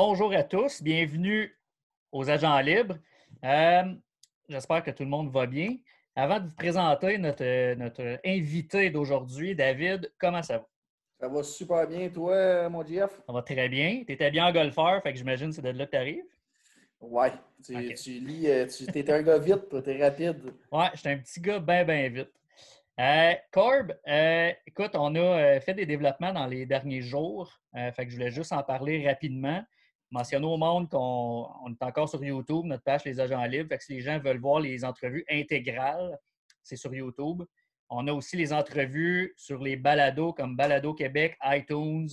bonjour à tous, bienvenue aux Agents libres. Euh, J'espère que tout le monde va bien. Avant de vous présenter notre invité d'aujourd'hui, David, comment ça va? Ça va super bien, toi, mon Jeff? Ça va très bien. Tu étais bien en golfeur, fait que j'imagine que c'est de là que tu arrives. Ouais, OK. tu lis, tu t'es un gars vite, toi, t'es rapide. Ouais, j'étais un petit gars bien vite. Corb, écoute, on a fait des développements dans les derniers jours. Fait que je voulais juste en parler rapidement. Mentionner au monde qu'on est encore sur YouTube, notre page Les Agents libres. Fait que si les gens veulent voir les entrevues intégrales, c'est sur YouTube. On a aussi les entrevues sur les balados comme Balado Québec, iTunes.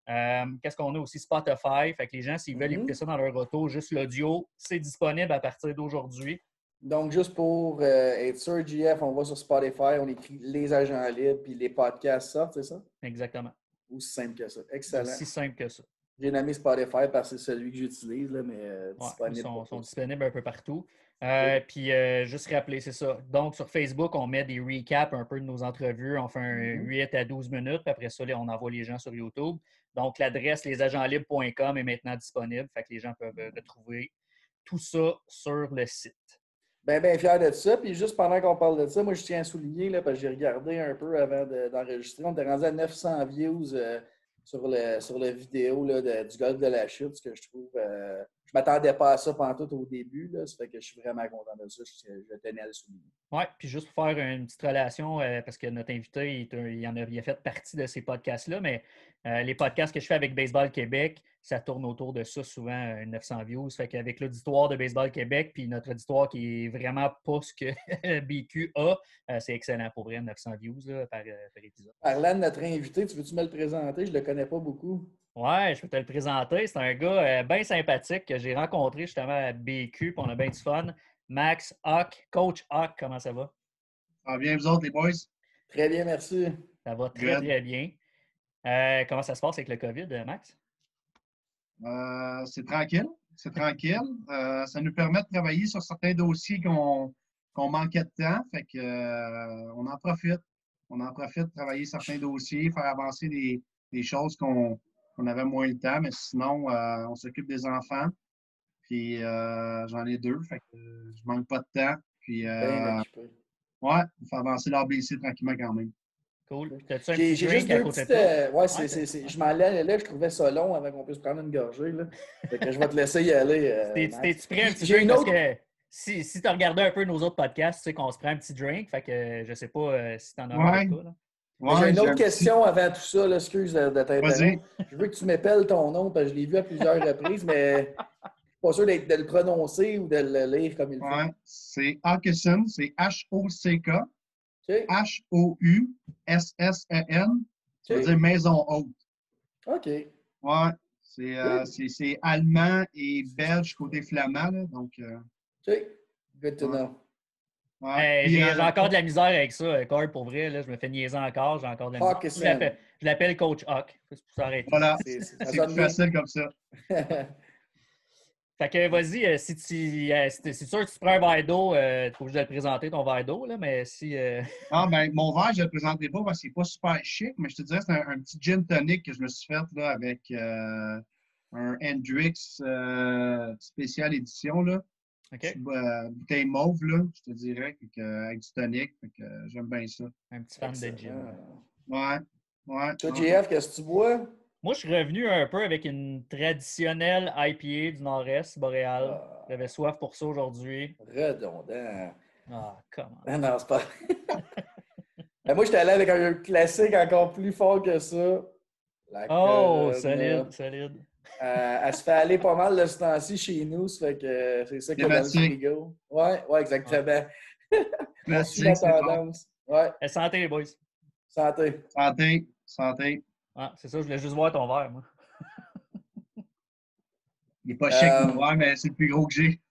Qu'est-ce qu'on a aussi? Spotify. Fait que les gens, s'ils veulent écouter ça dans leur auto, juste l'audio, c'est disponible à partir d'aujourd'hui. Donc, juste pour être sûr, JF, on va sur Spotify, on écrit Les Agents libres, puis les podcasts sortent, c'est ça? Exactement. Aussi simple que ça. Excellent. Aussi simple que ça. J'ai nommé Spotify parce que c'est celui que j'utilise, là, mais Ouais, ils disponible pour sont tous. disponibles un peu partout. Puis, juste rappeler, c'est ça. Donc, sur Facebook, on met des recaps un peu de nos entrevues. On fait un 8 à 12 minutes. Puis après ça, on envoie les gens sur YouTube. Donc, l'adresse lesagentlibres.com est maintenant disponible. Fait que les gens peuvent retrouver tout ça sur le site. Bien fier de ça. Puis juste pendant qu'on parle de ça, moi, je tiens à souligner, là, parce que j'ai regardé un peu avant d'enregistrer. On était rendu à 900 views sur le vidéo là, du golf de la chute, ce que je trouve... je ne m'attendais pas à ça pantoute au début. Là, ça fait que je suis vraiment content de ça. Je tenais à le souligner. Oui, puis juste pour faire une petite relation, parce que notre invité, il a fait partie de ces podcasts-là, mais les podcasts que je fais avec Baseball Québec, ça tourne autour de ça souvent, 900 views. Fait qu'avec l'auditoire de Baseball Québec, puis notre auditoire qui est vraiment pas ce que BQ a, c'est excellent pour vrai, 900 views là, par épisode. Parlant de notre invité, tu veux-tu me le présenter? Je ne le connais pas beaucoup. Ouais, je peux te le présenter. C'est un gars bien sympathique que j'ai rencontré justement à BQ, puis on a bien du fun. Max Hawk, Coach Hawk, comment ça va? Ça va bien, vous autres, les boys? Très bien, merci. Ça va très, Good. très bien. Comment ça se passe avec le COVID, Max? C'est tranquille. C'est tranquille. Ça nous permet de travailler sur certains dossiers qu'on manquait de temps. Fait que, on en profite. On en profite de travailler certains dossiers, faire avancer des choses qu'on avait moins le temps. Mais sinon, on s'occupe des enfants. Puis j'en ai 2. Fait que je manque pas de temps. Puis Bien occupé. ouais, on fait avancer l'ABC tranquillement quand même. Cool. T'as-tu un J'ai petit juste drink à deux côté de petites. toi? Ouais, je m'en allais là, je trouvais ça long avant qu'on puisse prendre une gorgée. Là. Fait que je vais te laisser y aller. Max. T'es-tu prêt un petit J'ai drink? une Parce autre. que si tu as regardé un peu nos autres podcasts, tu sais qu'on se prend un petit drink. Fait que je sais pas si tu en as un avec toi. Là. Mais j'ai Ouais, une autre un question avant tout ça, là, excuse de Vas-y. t'interrompre. Je veux que tu m'épelles ton nom parce que je l'ai vu à plusieurs reprises, mais je suis pas sûr de le prononcer ou de le lire comme il faut. Ouais, c'est Hawkinson, c'est H-O-C-K, OK. H-O-U-S-S-E-N. Ça veut OK. dire maison haute. OK. Ouais, Good. c'est allemand et belge côté flamand. Là, donc, OK. Good to ouais, know. ouais. Puis, J'ai encore de la misère avec ça, Cord, pour vrai. Là, je me fais niaiser encore. J'ai encore de la misère. Hawkinson. Je l'appelle Coach Hawk. C'est pour s'arrêter. voilà, Ça c'est sonne plus bien. facile comme ça. Fait que vas-y, si c'est sûr que tu prends un verre d'eau, tu es obligé de le présenter ton verre d'eau, là, mais si. Ah, ben, mon verre, je ne le présenterai pas parce qu'il n'est pas super chic, mais je te dirais que c'est un petit gin tonic que je me suis fait là, avec un Hendrix spécial édition. Là. OK. Bouteille mauve, là, je te dirais, avec du tonic. J'aime bien ça. Un petit fan de gin. Ouais. Ouais. Toi, JF, qu'est-ce que tu bois? Moi, je suis revenu un peu avec une traditionnelle IPA du Nord-Est, Boréal. J'avais soif pour ça aujourd'hui. Redondant. Ah, comment? Non, c'est pas. Moi, j'étais allé avec un classique encore plus fort que ça. La Oh, Corona. solide. Elle se fait aller pas mal de ce temps-ci chez nous. Ça fait que c'est ça qu'il y a dans le Thématique. frigo. Ouais, exactement. On suit la Classique, c'est bon. tendance. Ouais, Santé, les boys. santé. Santé. Santé. Ah, c'est ça, je voulais juste voir ton verre, moi. Il n'est pas chic, mon verre, mais c'est le plus gros que j'ai.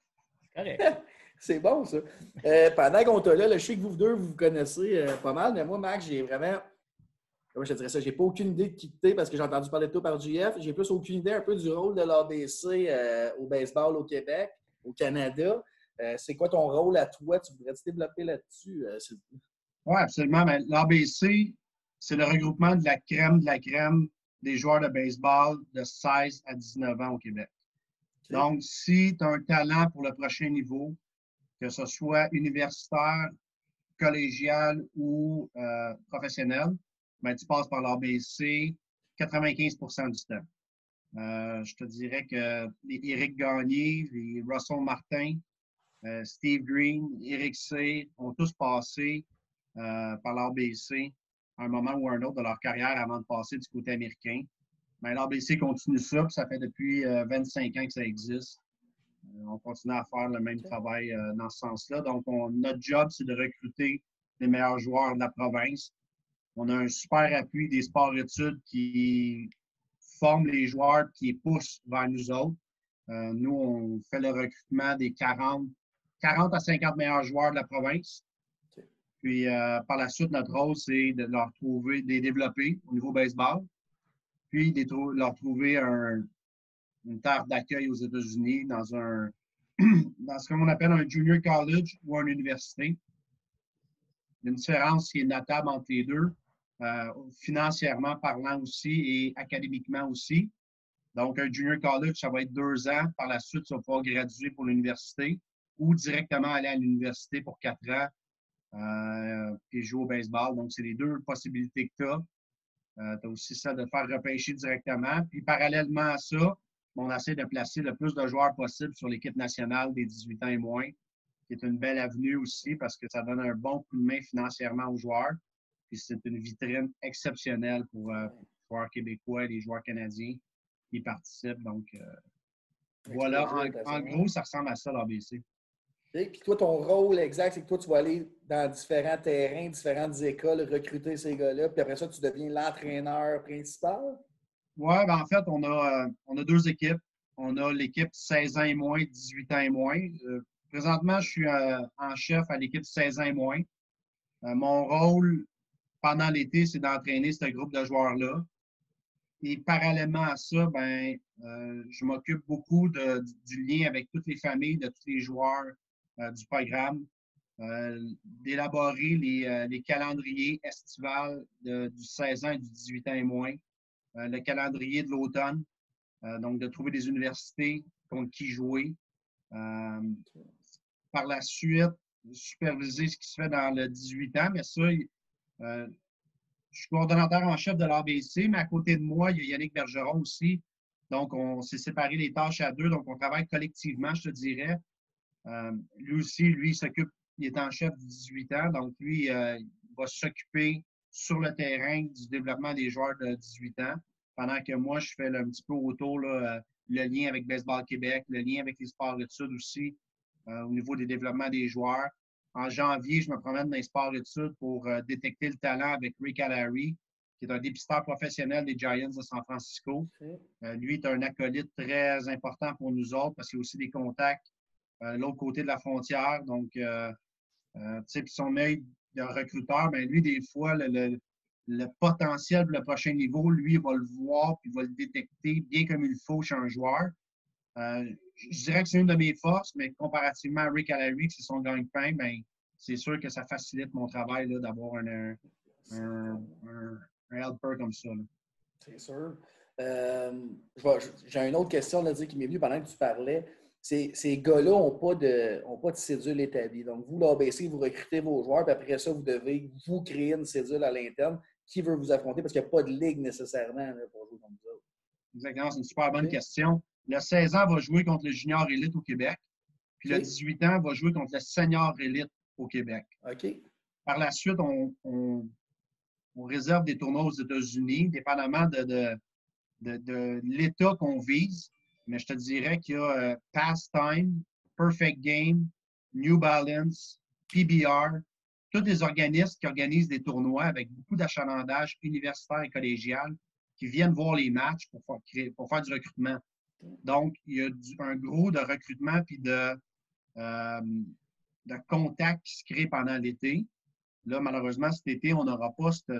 Correct. C'est bon, ça. Pendant qu'on t'a là, je sais que vous deux, vous vous connaissez pas mal, mais moi, Max, j'ai vraiment. Comment je te dirais ça? J'ai pas aucune idée de quitter parce que j'ai entendu parler de toi par JF. J'ai plus aucune idée un peu du rôle de l'ABC au baseball au Québec, au Canada. C'est quoi ton rôle à toi? Tu voudrais te développer là-dessus? Oui, absolument. L'ABC, c'est le regroupement de la crème des joueurs de baseball de 16 à 19 ans au Québec. Donc, si tu as un talent pour le prochain niveau, que ce soit universitaire, collégial ou professionnel, ben, tu passes par l'ABC 95 du temps. Je te dirais que les Éric Gagné, les Russell Martin, Steve Green, Éric C. ont tous passé par l'ABC à un moment ou un autre de leur carrière avant de passer du côté américain. Ben, l'ABC continue ça, puis ça fait depuis 25 ans que ça existe. On continue à faire le même travail dans ce sens-là. Donc, notre job, c'est de recruter les meilleurs joueurs de la province. On a un super appui des sports-études qui forment les joueurs, qui les poussent vers nous autres. Nous, on fait le recrutement des 40 à 50 meilleurs joueurs de la province. Puis, par la suite, notre rôle, c'est de leur trouver, de les développer au niveau baseball, puis leur trouver une terre d'accueil aux États-Unis dans ce qu'on appelle un junior college ou une université. Il y a une différence qui est notable entre les deux, financièrement parlant aussi et académiquement aussi. Donc, un junior college, ça va être 2 ans. Par la suite, tu vas pouvoir graduer pour l'université ou directement aller à l'université pour 4 ans et jouer au baseball. Donc, c'est les deux possibilités que tu as. Tu as aussi ça de faire repêcher directement. Puis, parallèlement à ça, on essaie de placer le plus de joueurs possible sur l'équipe nationale des 18 ans et moins, qui est une belle avenue aussi parce que ça donne un bon coup de main financièrement aux joueurs. Puis, c'est une vitrine exceptionnelle pour les joueurs québécois et les joueurs canadiens qui participent. Donc, voilà, en gros, ça ressemble à ça, l'ABC. Et puis toi, ton rôle exact, c'est que toi, tu vas aller dans différents terrains, différentes écoles, recruter ces gars-là, puis après ça, tu deviens l'entraîneur principal? Oui, ben en fait, on a 2 équipes. On a l'équipe 16 ans et moins, 18 ans et moins. Présentement, je suis en chef à l'équipe 16 ans et moins. Mon rôle pendant l'été, c'est d'entraîner ce groupe de joueurs-là. Et parallèlement à ça, ben, je m'occupe beaucoup du lien avec toutes les familles, de tous les joueurs du programme, d'élaborer les calendriers estivales du 16 ans et du 18 ans et moins, le calendrier de l'automne, donc de trouver des universités contre qui jouer. Par la suite, superviser ce qui se fait dans le 18 ans, mais ça, je suis coordonnateur en chef de l'ABC, mais à côté de moi, il y a Yannick Bergeron aussi. Donc, on s'est séparé les tâches à 2, donc on travaille collectivement, je te dirais. Lui aussi, il s'occupe, il est en chef du 18 ans, donc lui, il va s'occuper sur le terrain du développement des joueurs de 18 ans, pendant que moi, je fais un petit peu autour là, le lien avec Baseball Québec, le lien avec les sports-études aussi, au niveau des développements des joueurs. En janvier, je me promène dans les sports-études pour détecter le talent avec Rick Allary, qui est un dépisteur professionnel des Giants de San Francisco. Lui est un acolyte très important pour nous autres parce qu'il y a aussi des contacts l'autre côté de la frontière. Donc, tu sais, puis son œil de recruteur, bien, lui, des fois, le potentiel pour le prochain niveau, lui, il va le voir puis il va le détecter bien comme il faut chez un joueur. Je dirais que c'est une de mes forces, mais comparativement à Rick Allary, qui c'est son gagne-pain, bien, c'est sûr que ça facilite mon travail d'avoir un helper comme ça. Là. C'est sûr. J'ai une autre question là, qui m'est venue pendant que tu parlais. Ces gars-là n'ont pas de cédule établie. Donc, vous, l'ABC, vous recrutez vos joueurs, puis après ça, vous devez vous créer une cédule à l'interne. Qui veut vous affronter? Parce qu'il n'y a pas de ligue nécessairement là, pour jouer comme ça. Exactement, c'est une super bonne question. Le 16 ans va jouer contre le junior élite au Québec. Puis le 18 ans va jouer contre le senior élite au Québec. OK. Par la suite, on réserve des tournois aux États-Unis, dépendamment de l'État qu'on vise. Mais je te dirais qu'il y a Pastime, Perfect Game, New Balance, PBR, tous les organismes qui organisent des tournois avec beaucoup d'achalandage universitaire et collégial qui viennent voir les matchs pour faire du recrutement. Donc, il y a un gros de recrutement puis de contacts qui se créent pendant l'été. Là, malheureusement, cet été, on n'aura pas cet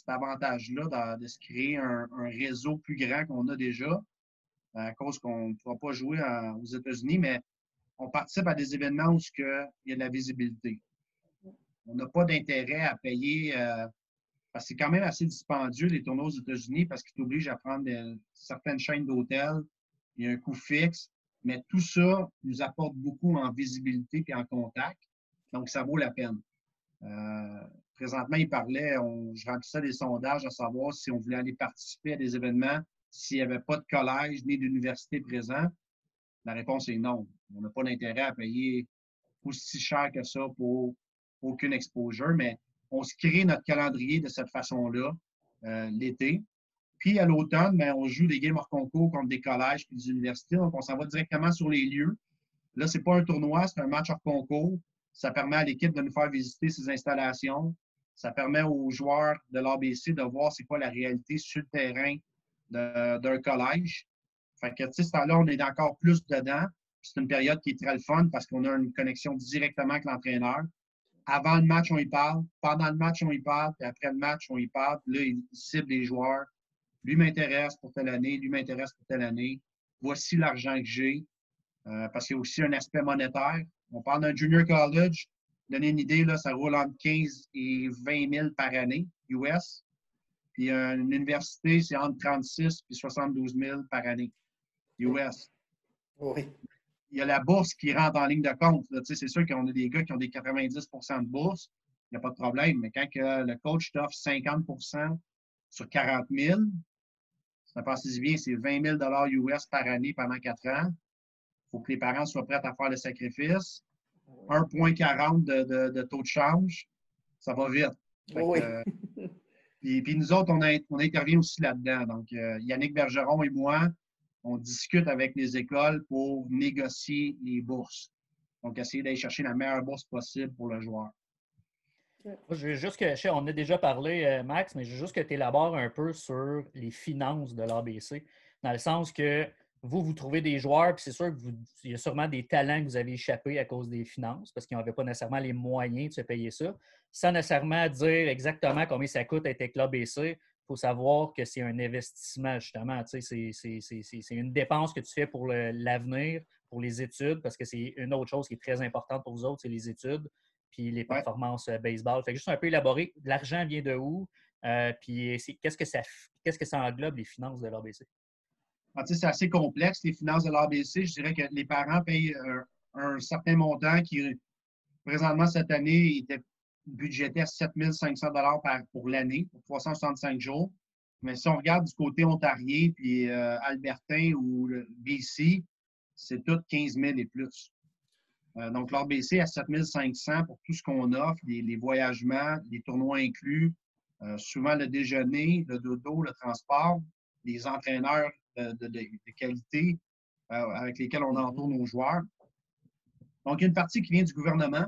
avantage-là de se créer un réseau plus grand qu'on a déjà, à cause qu'on ne pourra pas jouer aux États-Unis, mais on participe à des événements où il y a de la visibilité. On n'a pas d'intérêt à payer, parce que c'est quand même assez dispendieux, les tournois aux États-Unis, parce qu'ils t'obligent à prendre certaines chaînes d'hôtels. Il y a un coût fixe. Mais tout ça nous apporte beaucoup en visibilité et en contact. Donc, ça vaut la peine. Présentement, il parlait, je remplissais des sondages à savoir si on voulait aller participer à des événements s'il n'y avait pas de collège ni d'université présent. La réponse est non. On n'a pas d'intérêt à payer aussi cher que ça pour aucune exposure, mais on se crée notre calendrier de cette façon-là l'été. Puis à l'automne, ben, on joue des games hors concours contre des collèges et des universités. Donc, on s'en va directement sur les lieux. Là, ce n'est pas un tournoi, c'est un match hors concours. Ça permet à l'équipe de nous faire visiter ses installations. Ça permet aux joueurs de l'ABC de voir c'est quoi la réalité sur le terrain d'un collège. Fait que, tu sais, là, on est encore plus dedans. C'est une période qui est très le fun parce qu'on a une connexion directement avec l'entraîneur. Avant le match, on y parle. Pendant le match, on y parle. Puis après le match, on y parle. Puis là, il cible les joueurs. Lui m'intéresse pour telle année. Lui m'intéresse pour telle année. Voici l'argent que j'ai. Parce qu'il y a aussi un aspect monétaire. On parle d'un junior college. Donner une idée, là, ça roule entre 15 et 20 000 par année, US. Puis une université, c'est entre 36 et 72 000 par année, US. Oui. Il y a la bourse qui rentre en ligne de compte. C'est sûr qu'on a des gars qui ont des 90 de bourse. Il n'y a pas de problème. Mais quand le coach t'offre 50 sur 40 000, ça passe bien, c'est 20 000 US par année pendant 4 ans. Il faut que les parents soient prêts à faire le sacrifice. 1,40 de taux de change, ça va vite. Oui. Puis nous autres, on intervient aussi là-dedans. Donc, Yannick Bergeron et moi, on discute avec les écoles pour négocier les bourses. Donc, essayer d'aller chercher la meilleure bourse possible pour le joueur. Moi, je veux juste que, on a déjà parlé, Max, mais je veux juste que tu élabores un peu sur les finances de l'ABC, dans le sens que vous trouvez des joueurs, puis c'est sûr qu'il y a sûrement des talents que vous avez échappés à cause des finances, parce qu'ils n'avaient pas nécessairement les moyens de se payer ça. Sans nécessairement dire exactement combien ça coûte être avec l'ABC, il faut savoir que c'est un investissement, justement. Tu sais, c'est une dépense que tu fais pour l'avenir, pour les études, parce que c'est une autre chose qui est très importante pour vous autres, c'est les études, puis les performances baseball. Fait que juste un peu élaboré, l'argent vient de où? Puis qu'est-ce que ça englobe, les finances de l'ABC? C'est assez complexe, les finances de l'ABC. Je dirais que les parents payent un certain montant qui, présentement, cette année, était budgété à 7 500 pour l'année, pour 365 jours. Mais si on regarde du côté ontarien, puis albertain ou le BC, c'est tout 15 000 et plus. Donc, l'ABC à 7 500 pour tout ce qu'on offre, les voyagements, les tournois inclus, souvent le déjeuner, le dodo, le transport, les entraîneurs de qualité avec lesquels on entoure nos joueurs. Donc, il y a une partie qui vient du gouvernement,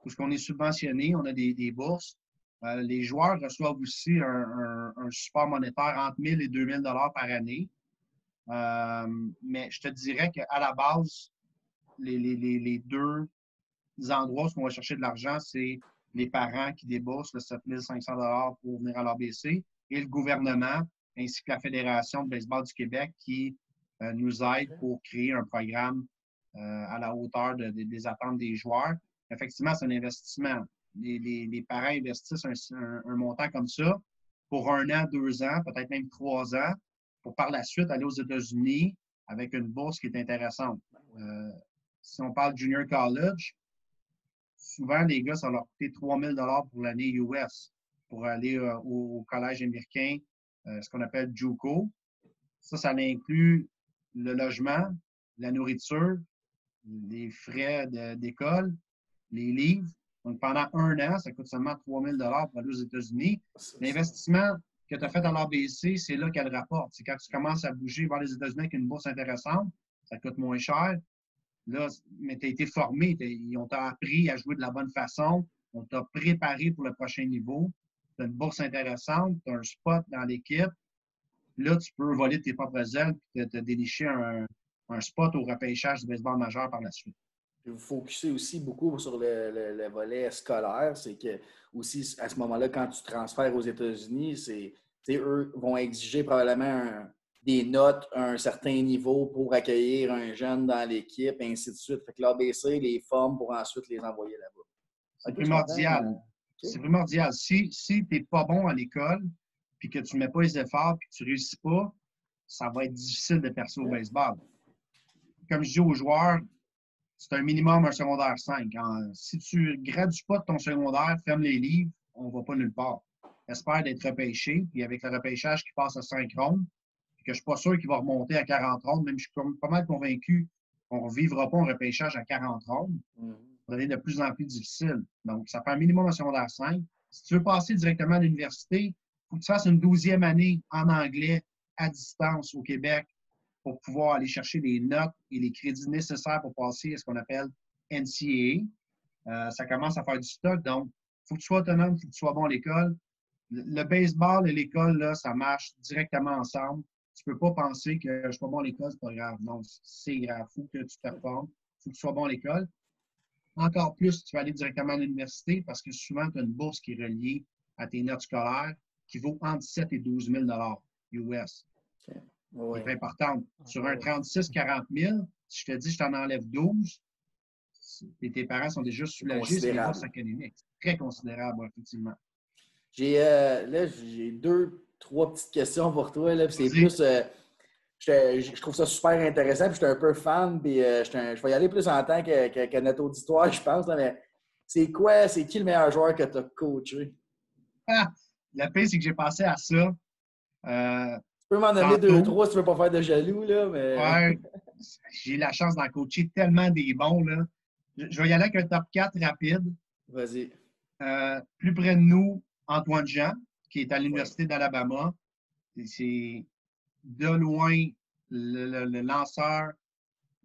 puisqu'on est subventionné, on a des bourses. Les joueurs reçoivent aussi un support monétaire entre 1 000 et 2 000 par année. Mais je te dirais qu'à la base, les deux endroits où on va chercher de l'argent, c'est les parents qui déboursent le 7 500 pour venir à l'ABC et le gouvernement, ainsi que la Fédération de baseball du Québec qui nous aide pour créer un programme à la hauteur des attentes des joueurs. Effectivement, c'est un investissement. Les parents investissent un montant comme ça pour 1 an, 2 ans, peut-être même 3 ans, pour par la suite aller aux États-Unis avec une bourse qui est intéressante. Si on parle junior college, souvent, les gars, ça leur coûte 3 000 pour l'année US pour aller au collège américain, ce qu'on appelle JUCO. Ça inclut le logement, la nourriture, les frais d'école, les livres. Donc, pendant 1 an, ça coûte seulement 3 000 pour aller aux États-Unis. L'investissement que tu as fait dans l'ABC, c'est là qu'elle rapporte. C'est quand tu commences à bouger vers les États-Unis avec une bourse intéressante, ça coûte moins cher. Là, mais tu as été formé, on t'a appris à jouer de la bonne façon, on t'a préparé pour le prochain niveau. Tu as une bourse intéressante, tu as un spot dans l'équipe. Là, tu peux voler tes propres ailes et te dénicher un spot au repêchage du baseball majeur par la suite. Vous focussez aussi beaucoup sur le volet scolaire. C'est que aussi, à ce moment-là, quand tu transfères aux États-Unis, eux vont exiger probablement des notes à un certain niveau pour accueillir un jeune dans l'équipe, et ainsi de suite. Fait que l'ABC les forme pour ensuite les envoyer là-bas. C'est primordial. Okay. C'est primordial. Si tu n'es pas bon à l'école, puis que tu ne mets pas les efforts, puis que tu ne réussis pas, ça va être difficile de percer au baseball. comme je dis aux joueurs, c'est un minimum un secondaire 5. Si tu ne gradues pas de ton secondaire, ferme les livres, on ne va pas nulle part. Espère d'être repêché, puis avec le repêchage qui passe à 5 rondes, que je ne suis pas sûr qu'il va remonter à 40 rondes, même je suis pas mal convaincu qu'on ne vivra pas un repêchage à 40 rondes. Ça va devenir de plus en plus difficile. Donc, ça fait un minimum un secondaire 5. Si tu veux passer directement à l'université, il faut que tu fasses une 12e année en anglais à distance au Québec pour pouvoir aller chercher les notes et les crédits nécessaires pour passer à ce qu'on appelle NCAA. Ça commence à faire du stock, donc il faut que tu sois autonome, il faut que tu sois bon à l'école. Le baseball et l'école, là, ça marche directement ensemble. Tu ne peux pas penser que je ne suis pas bon à l'école, c'est pas grave. Non, c'est grave. Il faut que tu performes, il faut que tu sois bon à l'école. Encore plus, tu vas aller directement à l'université parce que souvent, tu as une bourse qui est reliée à tes notes scolaires qui vaut entre 7 et 12 000 US. Okay. Oui. C'est important. Sur un 36-40 000, si je te dis que je t'en enlève 12, et tes parents sont déjà soulagés, c'est des bourses académiques. C'est très considérable, effectivement. J'ai 2-3 petites questions pour toi. Là, c'est plus. Je trouve ça super intéressant. Puis je suis un peu fan. Puis je vais y aller plus en tant que notre auditoire, je pense. Là, mais c'est qui le meilleur joueur que tu as coaché? Le pire, c'est que j'ai passé à ça. Tu peux m'en nommer 2-3 si tu ne veux pas faire de jaloux. Là, mais... Ouais, j'ai eu la chance d'en coacher tellement des bons. Là. Je vais y aller avec un top 4 rapide. Vas-y. Plus près de nous, Antoine Jean, qui est à l'Université d'Alabama. C'est de loin le lanceur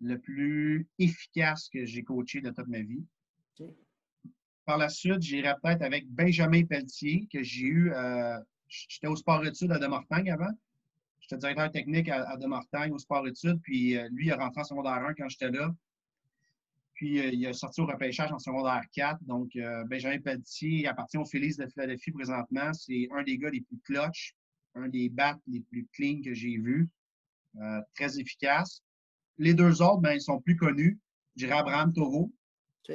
le plus efficace que j'ai coaché de toute ma vie. Okay. Par la suite, j'irai peut-être avec Benjamin Pelletier, que j'ai eu. J'étais au sport-études à Demortagne avant. J'étais directeur technique à Demortagne au sport-études. Puis lui, il est rentré en secondaire 1 quand j'étais là. Puis il a sorti au repêchage en secondaire 4. Donc, Benjamin Pelletier appartient aux Phillies de Philadelphie présentement. C'est un des gars les plus clutch, un des bats les plus clean que j'ai vus. Très efficace. Les deux autres, ils sont plus connus. Je dirais Abraham Taureau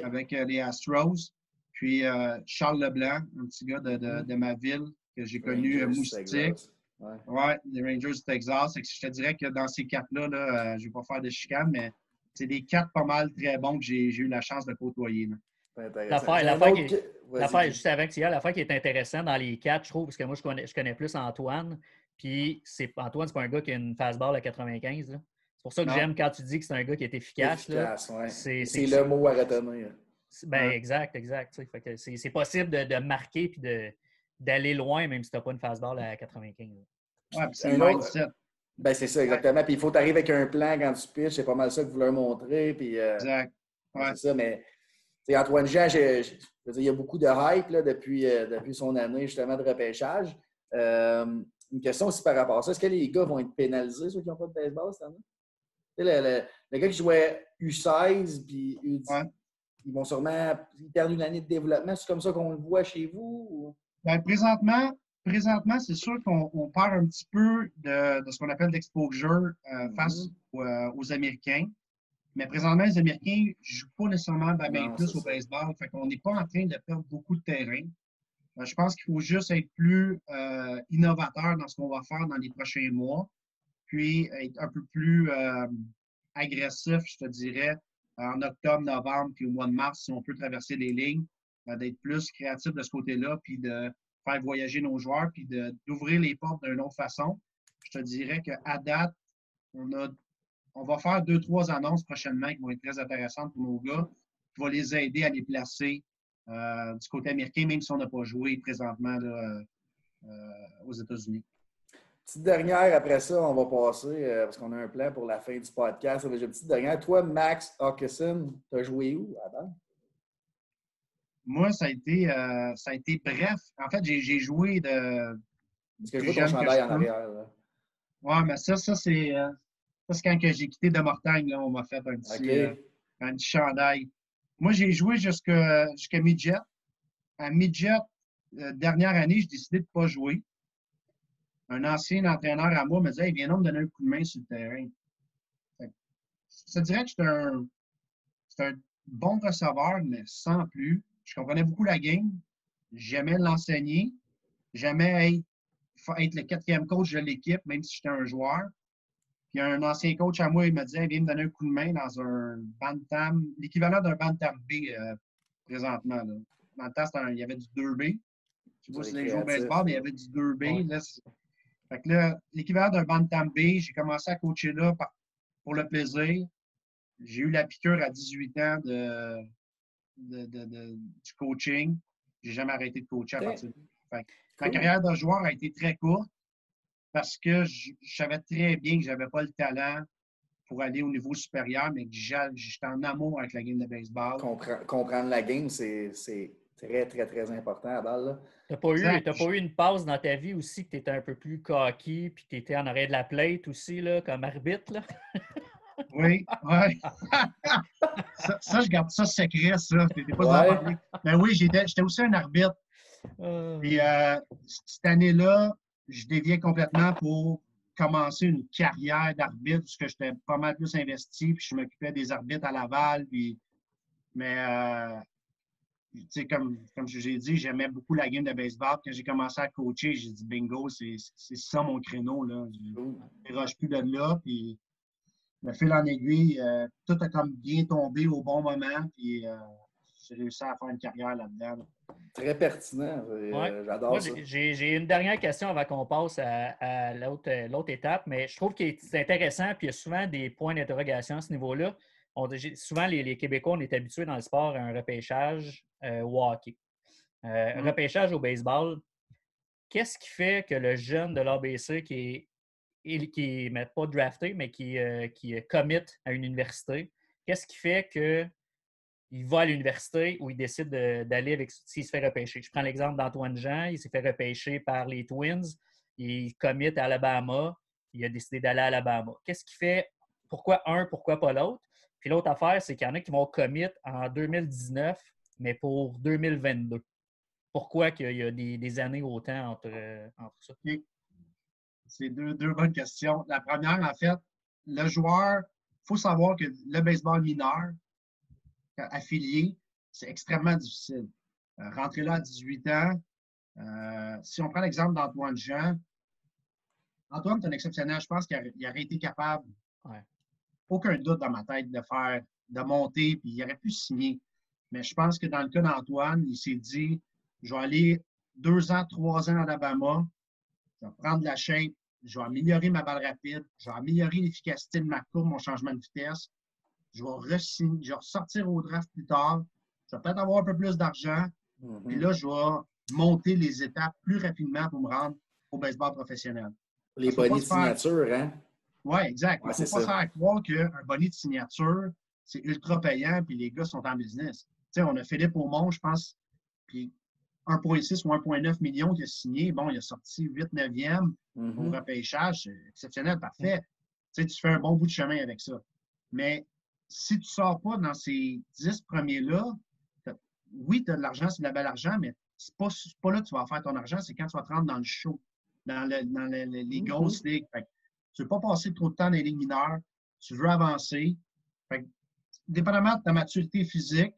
avec les Astros. Puis Charles Leblanc, un petit gars de ma ville que j'ai connu, Moustique. Ouais, les Rangers du Texas. Je te dirais que dans ces quatre-là, je ne vais pas faire de chicane, mais c'est des quatre pas mal très bons que j'ai eu la chance de côtoyer. L'affaire, juste avant que tu y ailles, l'affaire qui est intéressante dans les quatre, je trouve, parce que moi, je connais plus Antoine. Puis Antoine, c'est pas un gars qui a une fastball à 95. Là. C'est pour ça que j'aime quand tu dis que c'est un gars qui est efficace. Ouais. C'est le mot à retenir. Exact. Fait que c'est possible de marquer et d'aller loin, même si tu n'as pas une fastball à 95. Ouais, c'est un mindset. C'est ça, exactement. Puis il faut t'arriver avec un plan quand tu pitches. C'est pas mal ça que vous leur montrez. Puis, exact. Ouais. C'est ça, mais Antoine Jean, il y a beaucoup de hype là, depuis son année justement de repêchage. Une question aussi par rapport à ça. Est-ce que les gars vont être pénalisés, ceux qui n'ont pas de baseball cette année? Le gars qui jouait U16 puis U10, ils vont sûrement perdre une année de développement. C'est comme ça qu'on le voit chez vous? Ou? Présentement, c'est sûr qu'on perd un petit peu de ce qu'on appelle d'exposure face aux Américains. Mais présentement, les Américains ne jouent pas nécessairement bien plus au baseball. Fait qu'on n'est pas en train de perdre beaucoup de terrain. Je pense qu'il faut juste être plus innovateur dans ce qu'on va faire dans les prochains mois. Puis être un peu plus agressif, je te dirais, en octobre, novembre, puis au mois de mars, si on peut traverser les lignes, d'être plus créatif de ce côté-là, puis de faire voyager nos joueurs, puis d'ouvrir les portes d'une autre façon. Je te dirais qu'à date, on va faire 2-3 annonces prochainement qui vont être très intéressantes pour nos gars, qui vont les aider à les placer du côté américain, même si on n'a pas joué présentement là, aux États-Unis. Petite dernière, après ça, on va passer, parce qu'on a un plan pour la fin du podcast. J'ai une petite dernière. Toi, Max Hawkinson, tu as joué où avant? Moi, ça a été bref. En fait, j'ai joué de. Parce que je vois ton chandail en arrière. Oui, mais ça c'est quand j'ai quitté Demortagne, là, on m'a fait un petit chandail. Moi, j'ai joué jusqu'à midget. À midget, dernière année, j'ai décidé de ne pas jouer. Un ancien entraîneur à moi me disait « Hey, viens donc me donner un coup de main sur le terrain. » Je te dirais que j'étais un bon receveur, mais sans plus. Je comprenais beaucoup la game. J'aimais l'enseigner. J'aimais être le quatrième coach de l'équipe, même si j'étais un joueur. Puis un ancien coach à moi, il m'a dit viens me donner un coup de main dans un bantam, l'équivalent d'un bantam B présentement. Là. Dans le temps, il y avait du 2B. Je ne sais pas si les joueurs au baseball, mais il y avait du 2B. Ouais. Là, fait que là, l'équivalent d'un bantam B, j'ai commencé à coacher là pour le plaisir. J'ai eu la piqûre à 18 ans du coaching. J'ai jamais arrêté de coacher à partir de là. Ma carrière de joueur a été très courte parce que je savais très bien que je n'avais pas le talent pour aller au niveau supérieur, mais que j'étais en amour avec la game de baseball. Comprendre la game, c'est très, très, très important à balle. Tu n'as pas eu une pause dans ta vie aussi que tu étais un peu plus cocky puis tu étais en arrière de la plate aussi, là, comme arbitre? Là? Oui, oui. ça, je garde ça secret, ça. Tu n'étais pas en parler. Mais oui, j'étais aussi un arbitre. Puis cette année-là, je déviais complètement pour commencer une carrière d'arbitre parce que j'étais pas mal plus investi, puis je m'occupais des arbitres à Laval. Mais tu sais, comme j'ai dit, j'aimais beaucoup la game de baseball. Quand j'ai commencé à coacher, j'ai dit bingo, c'est ça mon créneau. Là. Je ne déroge plus de là. Puis le fil en aiguille, tout a comme bien tombé au bon moment. Puis j'ai réussi à faire une carrière là-dedans. Là. Très pertinent. J'adore ça. J'ai une dernière question avant qu'on passe à l'autre étape, mais je trouve que c'est intéressant, puis il y a souvent des points d'interrogation à ce niveau-là. Souvent, les Québécois, on est habitués dans le sport à un repêchage au hockey. Repêchage au baseball, qu'est-ce qui fait que le jeune de l'ABC qui n'est pas drafté, mais qui commit à une université, qu'est-ce qui fait qu'il va à l'université où il décide d'aller avec s'il se fait repêcher? Je prends l'exemple d'Antoine Jean, il s'est fait repêcher par les Twins, il commit à Alabama, il a décidé d'aller à Alabama. Qu'est-ce qui fait, pourquoi un, pourquoi pas l'autre? Puis l'autre affaire, c'est qu'il y en a qui vont commit en 2019, mais pour 2022. Pourquoi qu'il y a des années autant entre ça? C'est deux bonnes questions. La première, en fait, le joueur, il faut savoir que le baseball mineur affilié, c'est extrêmement difficile. Rentrer là à 18 ans, si on prend l'exemple d'Antoine Jean, Antoine est un exceptionnel. Je pense qu'il aurait été capable, aucun doute dans ma tête, de monter, puis il aurait pu signer. Mais je pense que dans le cas d'Antoine, il s'est dit, je vais aller 2 ans, 3 ans à Alabama, je vais prendre la shape, je vais améliorer ma balle rapide, je vais améliorer l'efficacité de ma courbe, mon changement de vitesse, je vais ressortir au draft plus tard, je vais peut-être avoir un peu plus d'argent, puis là, je vais monter les étapes plus rapidement pour me rendre au baseball professionnel. Les bonnets de signature, hein? Oui, exact. Il ne faut pas se faire croire qu'un bonnet de signature, c'est ultra payant, puis les gars sont en business. Tu sais, on a Philippe Aumont, je pense, puis 1,6 ou 1,9 millions qu'il a signé. Bon, il a sorti 8-9e au repêchage. C'est exceptionnel, parfait. Tu sais, tu fais un bon bout de chemin avec ça. Mais si tu ne sors pas dans ces 10 premiers-là, oui, tu as de l'argent, c'est de la belle argent, mais c'est pas là que tu vas faire ton argent, c'est quand tu vas te rendre dans le show, dans les grosses ligues. Fait que tu ne veux pas passer trop de temps dans les ligues mineures, tu veux avancer. Fait que, dépendamment de ta maturité physique,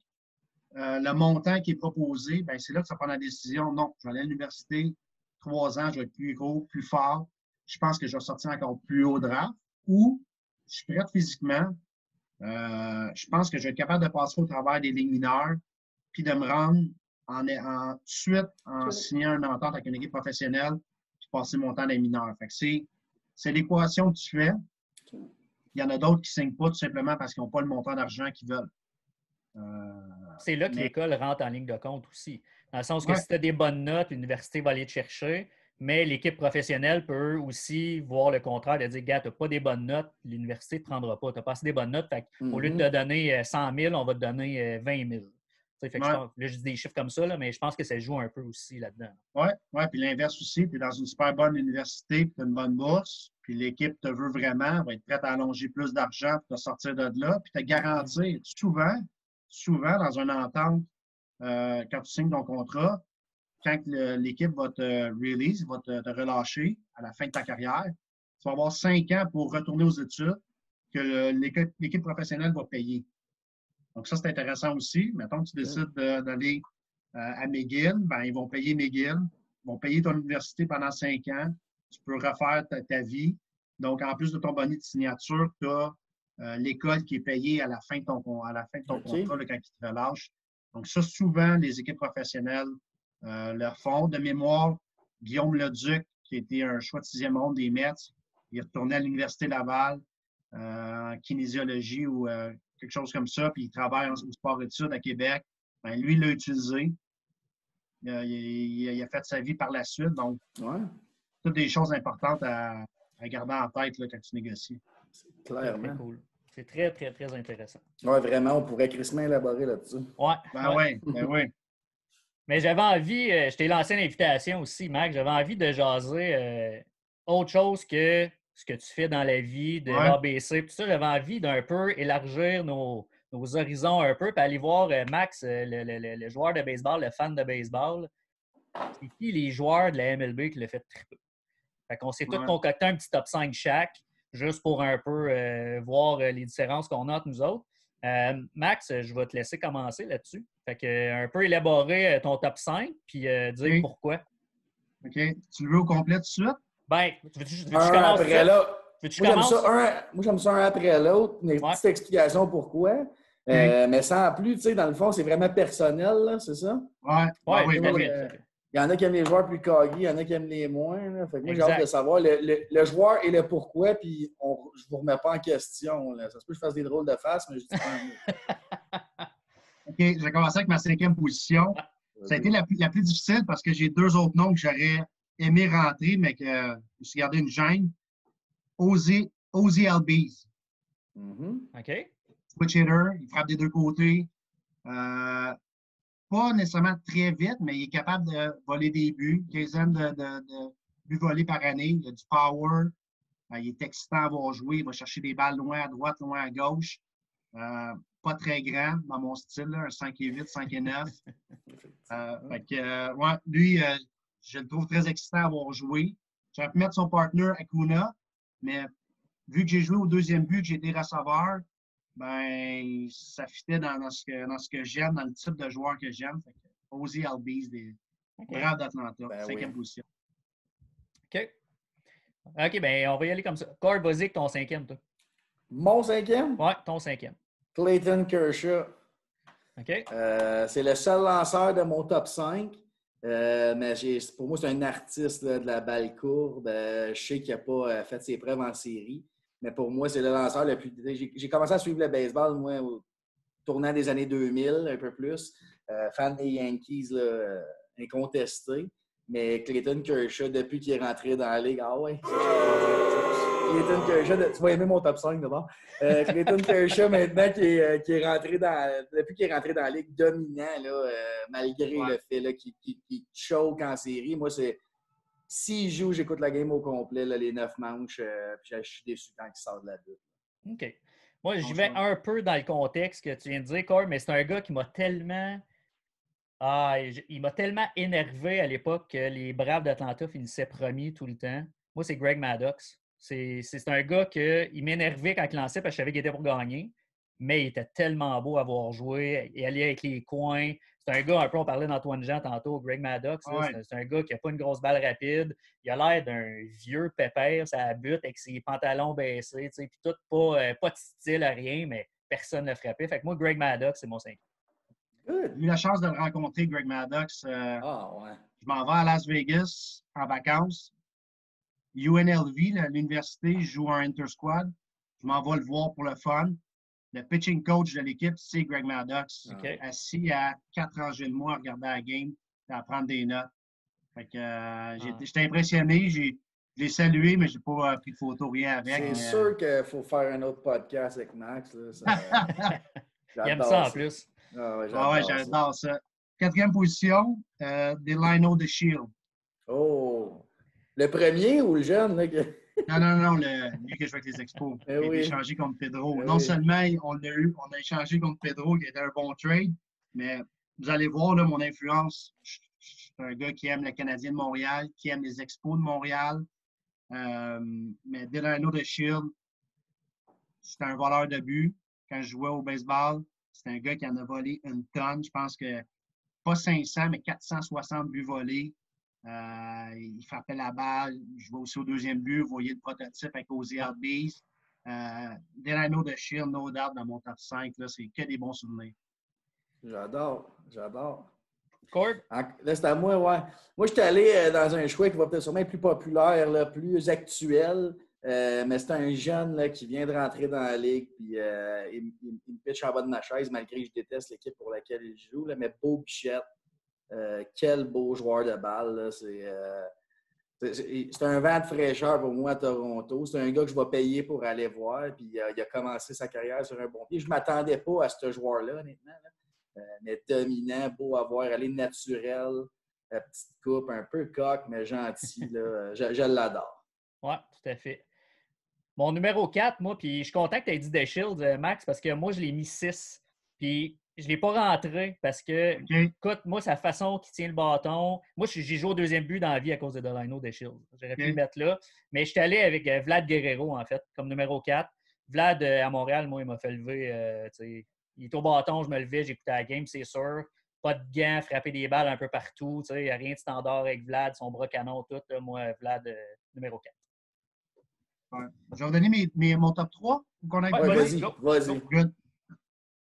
le montant qui est proposé, ben c'est là que tu vas prendre la décision. Non, je vais aller à l'université, 3 ans, je vais être plus gros, plus fort. Je pense que je vais sortir encore plus haut draft. Ou je suis prêt physiquement. Je pense que je vais être capable de passer au travers des ligues mineures puis de me rendre tout de suite en signant une entente avec une équipe professionnelle puis passer mon temps dans les mineurs. Fait que c'est l'équation que tu fais. Il y en a d'autres qui ne signent pas tout simplement parce qu'ils n'ont pas le montant d'argent qu'ils veulent. C'est là que l'école rentre en ligne de compte aussi. Dans le sens que si tu as des bonnes notes, l'université va aller te chercher, mais l'équipe professionnelle peut aussi voir le contraire, de dire, gars, tu n'as pas des bonnes notes, l'université ne te prendra pas. Tu as pas assez des bonnes notes, fait au lieu de te donner 100 000, on va te donner 20 000. Fait que là, je dis des chiffres comme ça, là, mais je pense que ça joue un peu aussi là-dedans. Oui, puis l'inverse aussi. Tu es dans une super bonne université, puis tu as une bonne bourse, puis l'équipe te veut vraiment, va être prête à allonger plus d'argent pour te sortir de là, puis te garantir souvent dans une entente, quand tu signes ton contrat, quand l'équipe va te release, va te relâcher à la fin de ta carrière, tu vas avoir 5 ans pour retourner aux études que l'équipe professionnelle va payer. Donc, ça, c'est intéressant aussi. Mettons que tu décides d'aller à McGill, ben, ils vont payer McGill, ils vont payer ton université pendant 5 ans. Tu peux refaire ta vie. Donc, en plus de ton bonnet de signature, tu as l'école qui est payée à la fin de ton, contrat là, quand ils te relâchent. Donc, ça, souvent, les équipes professionnelles le font. De mémoire, Guillaume Leduc, qui était un choix de 6e ronde des Mets, il est retourné à l'Université Laval en kinésiologie ou quelque chose comme ça, puis il travaille au sport-études à Québec. Ben, lui, il l'a utilisé. Il a fait sa vie par la suite. Donc, toutes des choses importantes à garder en tête là, quand tu négocies. Clairement. Très cool. C'est très, très, très intéressant. Oui, vraiment, on pourrait crissement élaborer là-dessus. Ouais. Oui. Mais j'avais envie, je t'ai lancé une invitation aussi, Mac, j'avais envie de jaser autre chose que ce que tu fais dans la vie, de l'ABC. Tout ça, j'avais envie d'un peu élargir nos horizons un peu, puis aller voir Max, le joueur de baseball, le fan de baseball. C'est qui les joueurs de la MLB qui l'ont fait triper? Fait qu'on s'est tous concocté un petit top 5 chaque, juste pour un peu voir les différences qu'on a entre nous autres. Max, je vais te laisser commencer là-dessus. Fait que un peu élaborer ton top 5 puis dire pourquoi. OK. Tu le veux au complet tout de suite? Ben, veux-tu un après l'autre. Moi, j'aime ça un après l'autre. Une petite explication pourquoi. Mais sans plus, tu sais, dans le fond, c'est vraiment personnel, là, c'est ça? Oui. Il y en a qui aiment les joueurs plus cogués, il y en a qui aiment les moins. Là. Fait que moi, j'ai hâte de savoir le joueur et le pourquoi, puis je ne vous remets pas en question. Là. Ça se peut que je fasse des drôles de faces, mais je dis pas un mot. OK, je vais commencer avec ma 5e position. Ça a été la plus difficile parce que j'ai 2 autres noms que j'aurais aimé rentrer, mais que je me suis gardé une gêne. Ozzy Albies. OK. Switch hitter, il frappe des 2 côtés. Pas nécessairement très vite, mais il est capable de voler des buts. 15 de buts volés par année. Il a du power. Il est excitant à voir jouer. Il va chercher des balles loin à droite, loin à gauche. Pas très grand dans mon style, là, un 5,8, 5,9. Lui, je le trouve très excitant à voir jouer. J'aurais pu mettre son partner Acuna, mais vu que j'ai joué au 2e but, que j'ai été receveur, ben, ça fitait dans ce que j'aime, dans le type de joueur que j'aime. Ozzy Albies, des Braves d'Atlanta, 5e position. OK. OK, bien, on va y aller comme ça. Corb, vas-y avec ton 5e, toi. Mon 5e? Oui, ton 5e. Clayton Kershaw. OK. C'est le seul lanceur de mon top 5. Mais pour moi, c'est un artiste là, de la balle courbe. Je sais qu'il n'a pas fait ses preuves en série. Mais pour moi, c'est le lanceur le plus. J'ai commencé à suivre le baseball, moi, au tournant des années 2000, un peu plus. Fan des Yankees, là, incontesté. Mais Clayton Kershaw, depuis qu'il est rentré dans la ligue, Clayton Kershaw, tu vas aimer mon top 5 d'abord. Clayton Kershaw, maintenant, depuis qu'il est rentré dans la ligue, dominant, là, malgré le fait là, qu'il choke en série. Moi, c'est. S'il joue, j'écoute la game au complet, là, les 9 manches, puis je suis déçu quand il sort de la butte. OK. Moi, j'y vais un peu dans le contexte que tu viens de dire, Corb, mais c'est un gars qui m'a tellement. Il m'a tellement énervé à l'époque que les Braves d'Atlanta finissaient premiers tout le temps. Moi, c'est Greg Maddux. C'est un gars qui m'énervait quand il lançait parce que je savais qu'il était pour gagner, mais il était tellement beau à voir jouer. Il allait avec les coins. C'est un gars, un peu, on parlait d'Antoine Jean tantôt, Greg Maddux. C'est un gars qui n'a pas une grosse balle rapide. Il a l'air d'un vieux pépère, ça bute avec ses pantalons baissés, puis tout, pas de style à rien, mais personne ne le frappait. Fait que moi, Greg Maddux, c'est mon 5. J'ai eu la chance de le rencontrer, Greg Maddux. Je m'en vais à Las Vegas en vacances. UNLV, l'université, je joue en inter-squad. Je m'en vais le voir pour le fun. Le pitching coach de l'équipe, c'est Greg Maddux. Assis à 4 rangées de moi à regarder la game et à prendre des notes. Fait que j'étais impressionné. Je l'ai salué, mais je n'ai pas pris de photo, rien avec. C'est sûr qu'il faut faire un autre podcast avec Max. Là, il aime ça en plus. J'adore ça. 4e position, Delino de Shield. Oh! Le premier ou le jeune? Là, Non, lui que je fais avec les Expos. Il a été échangé contre Pedro. Non seulement on a échangé contre Pedro, qui était un bon trade, mais vous allez voir là, mon influence. Je suis un gars qui aime le Canadien de Montréal, qui aime les Expos de Montréal. Mais Delino de Shield, c'est un voleur de but. Quand je jouais au baseball, c'est un gars qui en a volé une tonne. Je pense que pas 500, mais 460 buts volés. Il frappait la balle. Je vais aussi au deuxième but. Vous voyez le prototype avec Ozzy Albies. Delano de Shield, no doubt, dans mon top 5. Là, c'est que des bons souvenirs. J'adore. Corb? Là, c'est à moi, ouais. Moi, j'étais allé dans un choix qui va peut-être sûrement être plus populaire, là, plus actuel. Mais c'est un jeune là, qui vient de rentrer dans la ligue. Puis, il me pitch en bas de ma chaise, malgré que je déteste l'équipe pour laquelle il joue. Là, mais Beau Bichette, quel beau joueur de balle. Là, c'est un vent de fraîcheur pour moi à Toronto. C'est un gars que je vais payer pour aller voir. Puis, il a commencé sa carrière sur un bon pied. Je ne m'attendais pas à ce joueur-là, honnêtement. Là. Mais dominant, beau à voir, aller naturel, petite coupe, un peu coq, mais gentil. Là. Je l'adore. Oui, tout à fait. Mon numéro 4, moi, puis je suis content que tu aies dit The Shield, Max, parce que moi, je l'ai mis 6. Puis je ne l'ai pas rentré parce que, écoute, moi, sa façon qu'il tient le bâton. Moi, j'ai joué au deuxième but dans la vie à cause de Delano The Shield. J'aurais pu le mettre là. Mais je suis allé avec Vlad Guerrero, en fait, comme numéro 4. Vlad, à Montréal, moi, il m'a fait lever. Il est au bâton, je me levais, j'écoutais la game, c'est sûr. Pas de gants, frapper des balles un peu partout. Il n'y a rien de standard avec Vlad, son bras canon, tout. Là, moi, Vlad, numéro 4. Ouais. Je vais vous donner mon top 3. Vas-y. Good.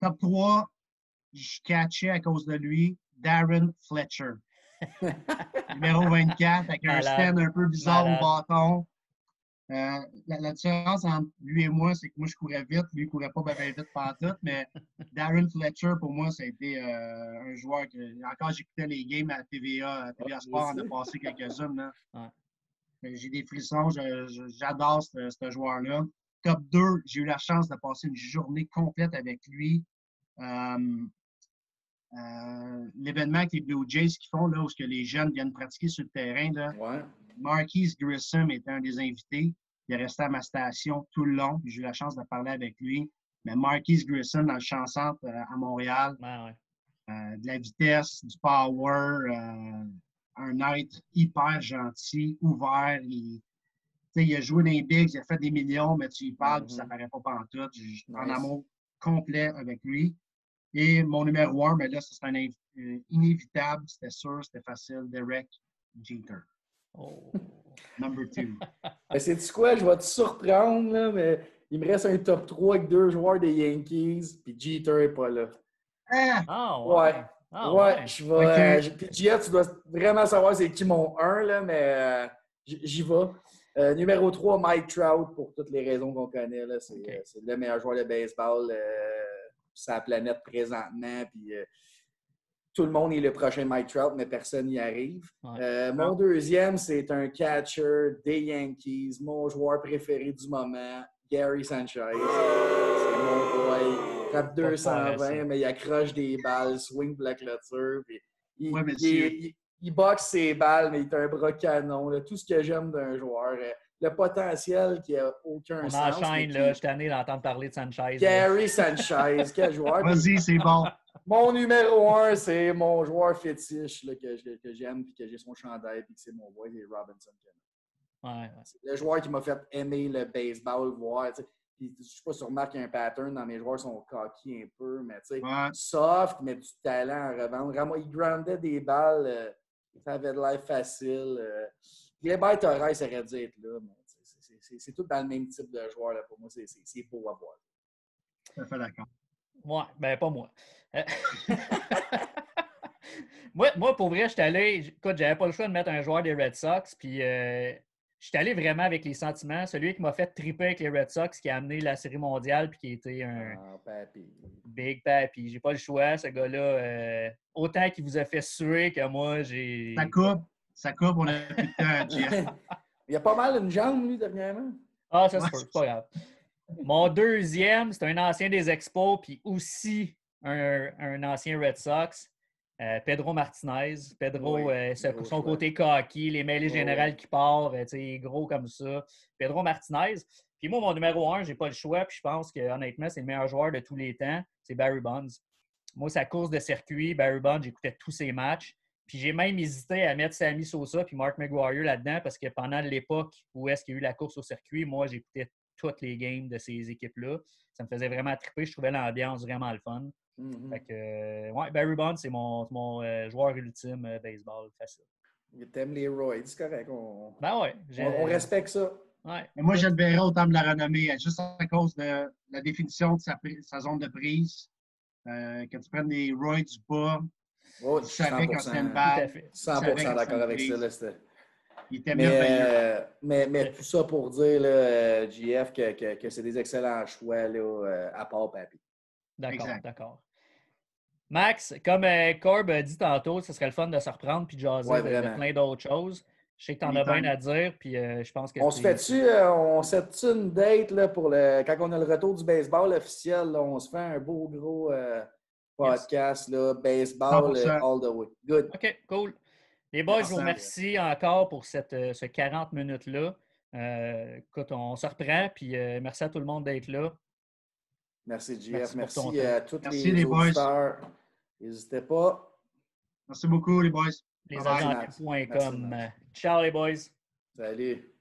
Top 3, je catchais à cause de lui Darren Fletcher. Numéro 24, avec un stand un peu bizarre au bâton. La différence entre lui et moi, c'est que moi, je courais vite. Lui, il ne courait pas bien vite pantoute. Mais Darren Fletcher, pour moi, ça a été un joueur que... Encore, j'écoutais les games à TVA Sport. On a passé quelques-unes. J'ai des frissons. J'adore ce joueur-là. Top 2, j'ai eu la chance de passer une journée complète avec lui. L'événement que les Blue Jays qui font, là, où les jeunes viennent pratiquer sur le terrain, là, Marquise Grissom était un des invités. Il est resté à ma station tout le long. J'ai eu la chance de parler avec lui. Mais Marquise Grissom, dans le champ-centre à Montréal, de la vitesse, du power, un être hyper gentil, ouvert. Il a joué dans les Bigs, il a fait des millions, mais tu y parles, puis ça ne paraît pas pantoute. J'ai en amour complet avec lui. Et mon numéro 1, mais là, c'est un inévitable, c'était sûr, c'était facile, Derek Jeter. Oh. Number 2. Sais-tu quoi? Je vais te surprendre, là, mais il me reste un top 3 avec 2 joueurs des Yankees, puis Jeter n'est pas là. Je vais. Puis Jeff, tu dois vraiment savoir c'est qui mon 1, là, mais j'y vais. Numéro 3, Mike Trout, pour toutes les raisons qu'on connaît. Là, c'est le meilleur joueur de baseball sur la planète présentement. Puis tout le monde est le prochain Mike Trout, mais personne n'y arrive. Mon deuxième, c'est un catcher des Yankees, mon joueur préféré du moment, Gary Sanchez. C'est mon boy. Il frappe 220, mais il accroche des balles, swing pour la clôture. Puis il boxe ses balles, mais il a un bras canon. Là. Tout ce que j'aime d'un joueur. Le potentiel qui n'a aucun sens. On enchaîne, là. Je suis tanné d'entendre parler de Sanchez. Gary Sanchez, quel joueur. Vas-y, c'est bon. Mon numéro 1, c'est mon joueur fétiche là, que j'aime et que j'ai son chandail et que c'est mon boy, c'est Robinson Cano. C'est le joueur qui m'a fait aimer le baseball, voir. Puis, je ne sais pas si tu remarques qu'il y a un pattern dans mes joueurs, sont cocky un peu, mais soft, mais du talent en revendre. Il groundait des balles, ça avait de l'air facile. Gleyber Torres aurait dû être là, mais c'est tout dans le même type de joueur. Là, pour moi, c'est beau à voir. Je suis d'accord. Ouais, ben pas moi. moi, pour vrai, j'étais allé. Écoute, j'avais pas le choix de mettre un joueur des Red Sox, puis j'étais allé vraiment avec les sentiments. Celui qui m'a fait triper avec les Red Sox, qui a amené la Série mondiale, puis qui était un Big Papi. J'ai pas le choix, ce gars-là. Autant qu'il vous a fait suer que moi, j'ai. Ça coupe, on a plus de temps, Jeff. Il a pas mal une jambe, lui, dernièrement. Ah, ça se peut, c'est pas grave. Mon deuxième, c'est un ancien des Expos, puis aussi un ancien Red Sox, Pedro Martinez. Pedro, son côté cocky, les mêlées générales qui partent, gros comme ça. Pedro Martinez. Puis moi, mon numéro 1, j'ai pas le choix, puis je pense que honnêtement, c'est le meilleur joueur de tous les temps, c'est Barry Bonds. Moi, sa course de circuit, Barry Bonds, j'écoutais tous ses matchs. Puis j'ai même hésité à mettre Sammy Sosa puis Mark McGwire là-dedans parce que pendant l'époque où est-ce qu'il y a eu la course au circuit, moi, j'écoutais toutes les games de ces équipes-là. Ça me faisait vraiment triper. Je trouvais l'ambiance vraiment le fun. Fait que, Barry Bonds, c'est mon joueur ultime baseball facile. T'aimes les roids, c'est correct. Ben ouais. On respecte ça. Ouais. Mais moi, je le verrais au terme de la renommée, juste à cause de la définition de sa zone de prise. Que tu prennes des roids du bas, Oh, tu savais quand c'était une Tout à balle. fait. 100% d'accord avec ça. Là, il était merveilleux. Mais tout ça pour dire, là, JF, que c'est des excellents choix là, à part Papy. D'accord. Max, comme Corb a dit tantôt, ce serait le fun de se reprendre puis de jaser de plein d'autres choses. Je sais que tu en as bien à dire, puis je pense que on se fait-tu une date là, pour quand on a le retour du baseball officiel, là, on se fait un beau gros podcast, là, baseball 100%. all the way. Good. OK, cool. Les boys, je vous remercie encore pour ce 40 minutes-là. Écoute, on se reprend, puis merci à tout le monde d'être là. Merci, JF. Merci à tous les auditeurs. N'hésitez pas. Merci beaucoup, les boys. Lesagents.com. Ciao, les boys. Salut.